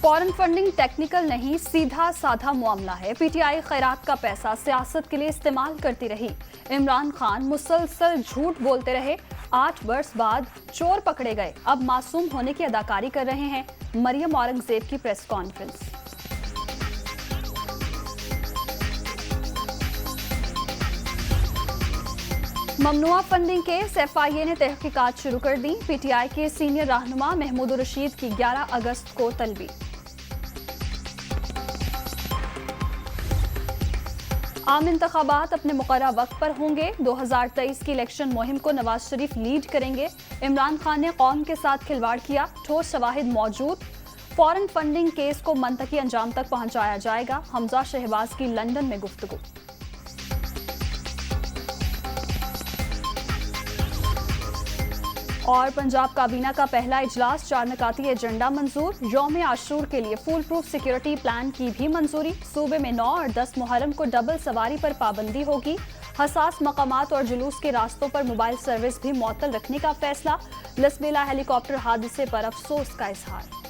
Foreign funding technical नहीं, सीधा साधा मामला है। पीटीआई खैरात का पैसा सियासत के लिए इस्तेमाल करती रही। इमरान खान मुसलसल झूठ बोलते रहे। 8 वर्ष बाद चोर पकड़े गए, अब मासूम होने की अदाकारी कर रहे हैं। मरियम औरंगजेब की प्रेस कॉन्फ्रेंस। ममनुआ फंडिंग केस एफआईए ने तहकीकात शुरू कर दी। पीटीआई के सीनियर रहनुमा महमूद रशीद की 11 अगस्त को तलबी। आम इंतखाबात अपने मुकर्रर वक्त पर होंगे। 2023 की इलेक्शन मुहिम को नवाज शरीफ लीड करेंगे। इमरान खान ने कौम के साथ खिलवाड़ किया, ठोस शवाहिद मौजूद। फॉरेन फंडिंग केस को मंतकी अंजाम तक पहुंचाया जाएगा। हमजा शहबाज की लंदन में गुफ्तगू। और पंजाब काबीना का पहला इजलास, 4 निकाती एजेंडा मंजूर। यौम आशूर के लिए फुल प्रूफ सिक्योरिटी प्लान की भी मंजूरी। सूबे में 9 और 10 मुहर्रम को डबल सवारी पर पाबंदी होगी। हसास मकामात और जुलूस के रास्तों पर मोबाइल सर्विस भी मुअत्तल रखने का फैसला। लसबेला हेलीकॉप्टर हादसे पर अफसोस का इजहार।